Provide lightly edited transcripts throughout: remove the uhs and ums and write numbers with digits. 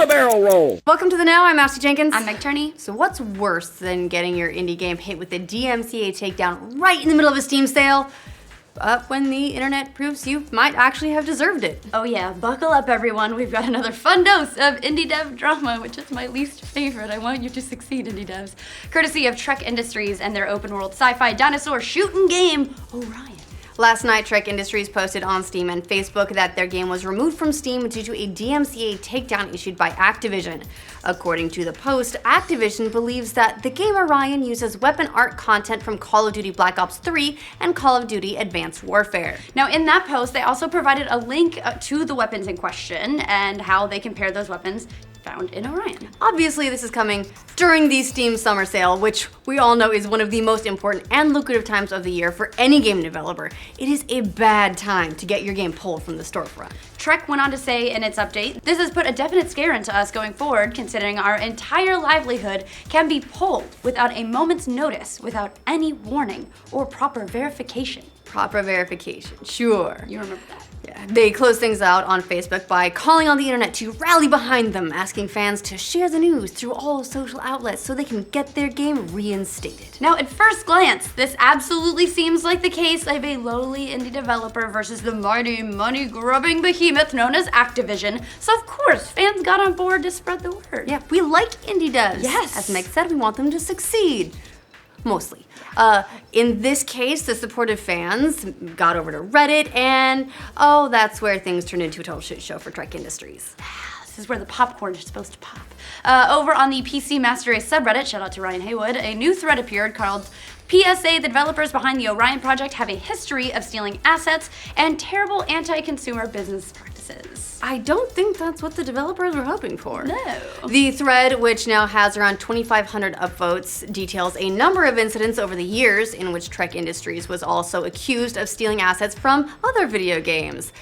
a barrel roll. Welcome to the Now. I'm Ashley Jenkins. I'm Turney. So what's worse than getting your indie game hit with a DMCA takedown right in the middle of a Steam sale? When the internet proves you might actually have deserved it. Oh yeah, buckle up everyone. We've got another fun dose of indie dev drama, which is my least favorite. I want you to succeed, indie devs. Courtesy of Trek Industries and their open world sci-fi dinosaur shooting game, Orion. Last night, Trek Industries posted on Steam and Facebook that their game was removed from Steam due to a DMCA takedown issued by Activision. According to the post, Activision believes that the game Orion uses weapon art content from Call of Duty Black Ops 3 and Call of Duty Advanced Warfare. Now, in that post, they also provided a link to the weapons in question and how they compare those weapons found in Orion. Obviously, this is coming during the Steam Summer Sale, which we all know is one of the most important and lucrative times of the year for any game developer. It is a bad time to get your game pulled from the storefront. Trek went on to say in its update, "This has put a definite scare into us going forward, considering our entire livelihood can be pulled without a moment's notice, without any warning or proper verification." Proper verification, sure. You remember that. Yeah. They closed things out on Facebook by calling on the internet to rally behind them, asking fans to share the news through all social outlets so they can get their game reinstated. Now, at first glance, this absolutely seems like the case of a lowly indie developer versus the mighty, money-grubbing behemoth known as Activision. So of course, fans got on board to spread the word. Yeah, we like indie devs. Yes. As Meg said, we want them to succeed. Mostly. In this case, the supportive fans got over to Reddit, and that's where things turned into a total shit show for Trek Industries. This is where the popcorn is supposed to pop. Over on the PC Master Race subreddit, shout out to Ryan Haywood, a new thread appeared called PSA, the developers behind the Orion project have a history of stealing assets and terrible anti-consumer business practices. I don't think that's what the developers were hoping for. No. The thread, which now has around 2,500 upvotes, details a number of incidents over the years in which Trek Industries was also accused of stealing assets from other video games.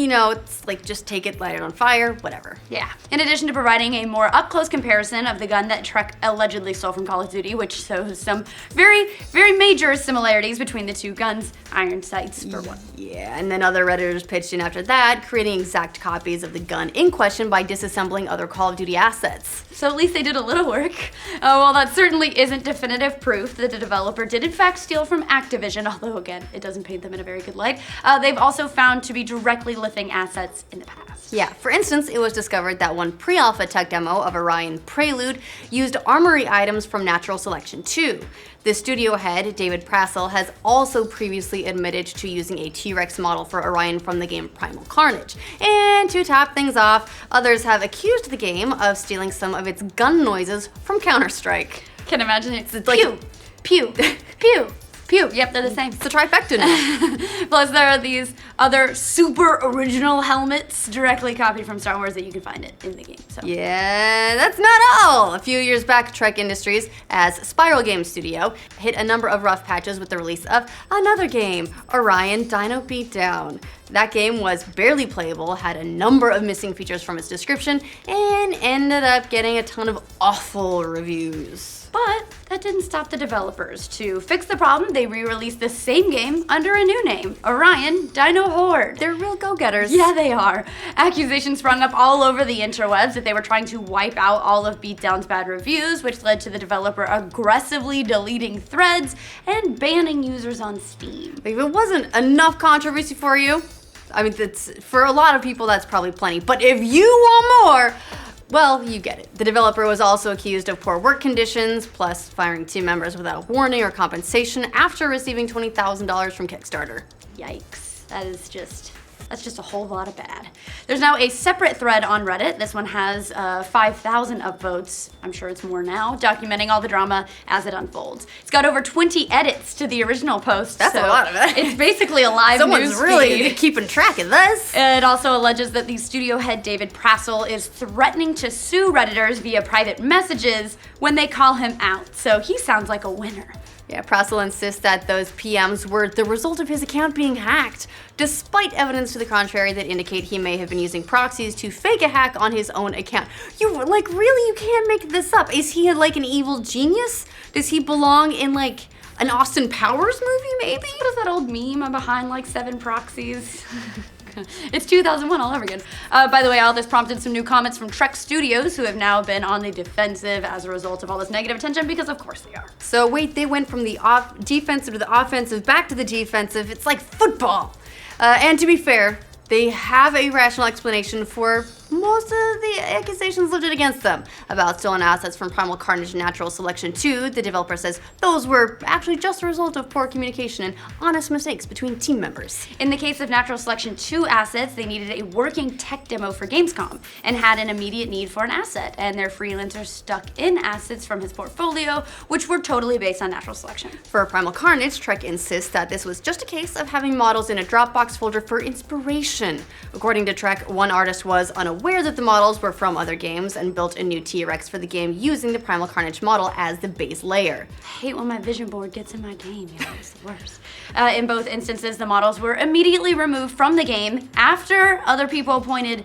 It's like just take it, light it on fire, whatever. Yeah. In addition to providing a more up-close comparison of the gun that Trek allegedly stole from Call of Duty, which shows some very, very major similarities between the two guns, iron sights for one. Yeah, and then other Redditors pitched in after that, creating exact copies of the gun in question by disassembling other Call of Duty assets. So at least they did a little work. Well, that certainly isn't definitive proof that the developer did in fact steal from Activision, although again, it doesn't paint them in a very good light. They've also found to be directly lifting assets in the past. Yeah, for instance, it was discovered that one pre-alpha tech demo of Orion Prelude used armory items from Natural Selection 2. The studio head, David Prassel, has also previously admitted to using a T-Rex model for Orion from the game Primal Carnage. And to top things off, others have accused the game of stealing some of its gun noises from Counter-Strike. Can imagine it's like pew, pew, pew. Pew. Yep, they're the same. It's a trifecta now. Plus, there are these other super original helmets directly copied from Star Wars that you can find it in the game. So. Yeah, that's not all. A few years back, Trek Industries, as Spiral Game Studio, hit a number of rough patches with the release of another game, Orion Dino Beatdown. That game was barely playable, had a number of missing features from its description, and ended up getting a ton of awful reviews. But that didn't stop the developers. To fix the problem, they re-released the same game under a new name, Orion Dino Horde. They're real go-getters. Yeah, they are. Accusations sprung up all over the interwebs that they were trying to wipe out all of Beatdown's bad reviews, which led to the developer aggressively deleting threads and banning users on Steam. If it wasn't enough controversy for you, I mean, for a lot of people, that's probably plenty. But if you want more, well, you get it. The developer was also accused of poor work conditions, plus firing team members without warning or compensation after receiving $20,000 from Kickstarter. Yikes. That's just a whole lot of bad. There's now a separate thread on Reddit. This one has 5,000 upvotes. I'm sure it's more now, documenting all the drama as it unfolds. It's got over 20 edits to the original post. That's a lot of it. It's basically a live Someone's news really feed. keeping track of this. It also alleges that the studio head David Prassel is threatening to sue Redditors via private messages when they call him out. So he sounds like a winner. Yeah, Prassel insists that those PMs were the result of his account being hacked, despite evidence to the contrary that indicate he may have been using proxies to fake a hack on his own account. You can't make this up. Is he like an evil genius? Does he belong in like an Austin Powers movie, maybe? What is that old meme? I'm behind like 7 proxies. It's 2001 all over again. By the way, all this prompted some new comments from Trek Studios, who have now been on the defensive as a result of all this negative attention, because of course they are. So wait, they went from the defensive to the offensive, back to the defensive. It's like football. And to be fair, they have a rational explanation for most of the accusations lifted against them about stolen assets from Primal Carnage Natural Selection 2. The developer says those were actually just a result of poor communication and honest mistakes between team members. In the case of Natural Selection 2 assets, they needed a working tech demo for Gamescom and had an immediate need for an asset, and their freelancer stuck in assets from his portfolio, which were totally based on Natural Selection. For Primal Carnage, Trek insists that this was just a case of having models in a Dropbox folder for inspiration. According to Trek, one artist was unaware that the models were from other games and built a new T-Rex for the game using the Primal Carnage model as the base layer. I hate when my vision board gets in my game, you know, it's the worst. In both instances, the models were immediately removed from the game after other people pointed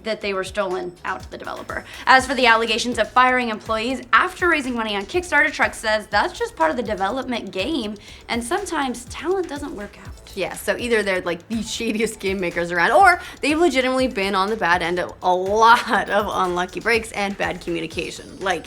that they were stolen out to the developer. As for the allegations of firing employees after raising money on Kickstarter, Trek says that's just part of the development game, and sometimes talent doesn't work out. Yeah, so either they're like the shadiest game makers around, or they've legitimately been on the bad end of a lot of unlucky breaks and bad communication. Like,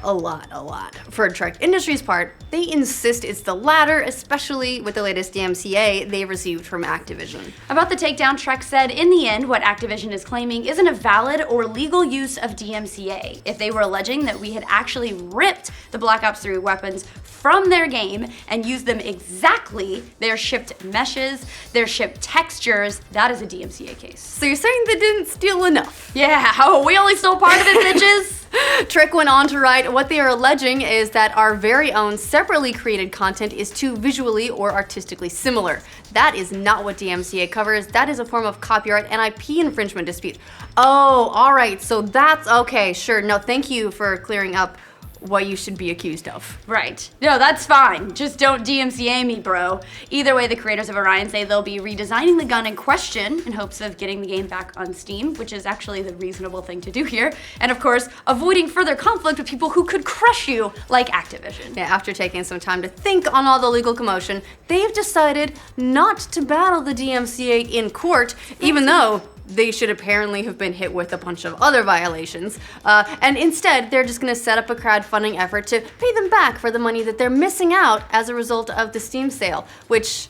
a lot. For Trek Industries' part, they insist it's the latter, especially with the latest DMCA they received from Activision. About the takedown, Trek said, in the end, what Activision is claiming isn't a valid or legal use of DMCA. If they were alleging that we had actually ripped the Black Ops 3 weapons from their game and used them exactly, their shipped meshes, their shipped textures, that is a DMCA case. So you're saying they didn't steal enough? Yeah, we only stole part of it, bitches. Trek went on to write, what they are alleging is that our very own separately created content is too visually or artistically similar. That is not what DMCA covers. That is a form of copyright and IP infringement dispute. Oh, all right, so that's okay, sure. No, thank you for clearing up what you should be accused of. Right. No, that's fine. Just don't DMCA me, bro. Either way, the creators of Orion say they'll be redesigning the gun in question in hopes of getting the game back on Steam, which is actually the reasonable thing to do here. And of course, avoiding further conflict with people who could crush you, like Activision. Yeah, after taking some time to think on all the legal commotion, they've decided not to battle the DMCA in court, even though they should apparently have been hit with a bunch of other violations. And instead, they're just gonna set up a crowdfunding effort to pay them back for the money that they're missing out as a result of the Steam sale, which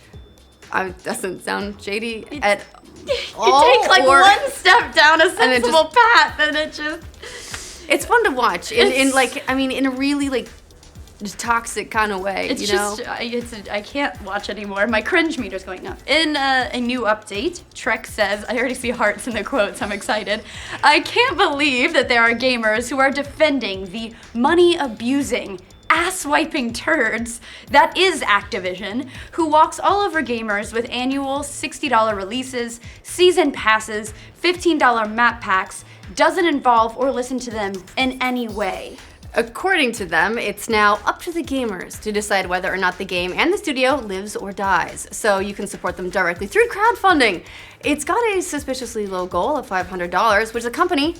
doesn't sound shady at all. You take like one step down a sensible path and it just... It's fun to watch in a really like toxic kind of way. It's I can't watch anymore. My cringe meter's going up. In a new update, Trek says, I already see hearts in the quotes, I'm excited. I can't believe that there are gamers who are defending the money-abusing, ass-wiping turds that is Activision, who walks all over gamers with annual $60 releases, season passes, $15 map packs, doesn't involve or listen to them in any way. According to them, it's now up to the gamers to decide whether or not the game and the studio lives or dies, so you can support them directly through crowdfunding. It's got a suspiciously low goal of $500, which the company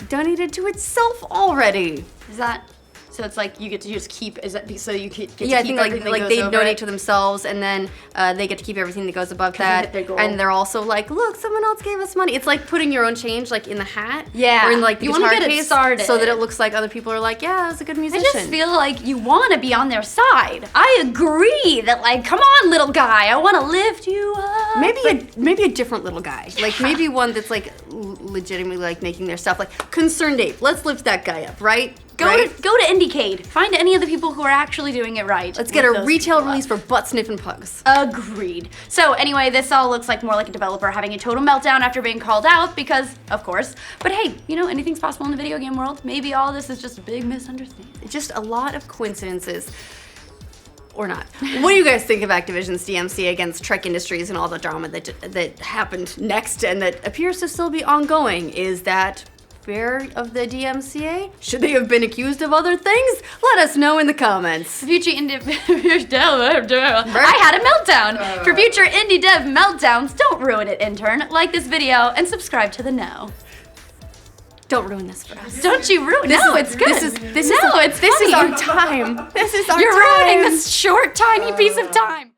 donated to itself already. Is that... So it's like you get to just keep, is that so you get to yeah, keep I think like they donate to themselves and then they get to keep everything that goes above that. And they're also like, look, someone else gave us money. It's like putting your own change like in the hat. Yeah. Or in like the you guitar get case it started. so that it looks like other people are like, yeah, that's a good musician. I just feel like you want to be on their side. I agree that like, come on, little guy, I want to lift you up. Maybe a different little guy. Yeah. Like maybe one that's like legitimately like making their stuff like Concerned Ape. Let's lift that guy up, right? Go to Indycade. Find any of the people who are actually doing it right. Let's get a retail release for butt sniffing pugs. Agreed. So anyway, this all looks like more like a developer having a total meltdown after being called out because, of course. But hey, you know, anything's possible in the video game world. Maybe all this is just a big misunderstanding. Just a lot of coincidences. Or not. What do you guys think of Activision's DMCA against Trek Industries and all the drama that happened next and that appears to still be ongoing? Is that fair of the DMCA? Should they have been accused of other things? Let us know in the comments. Future indie I had a meltdown. For future indie dev meltdowns, don't ruin it, intern. Like this video and subscribe to the know. Don't ruin this for us. Don't you ruin it. No, it's good. This is our time. This is our time. You're ruining this short, tiny piece of time.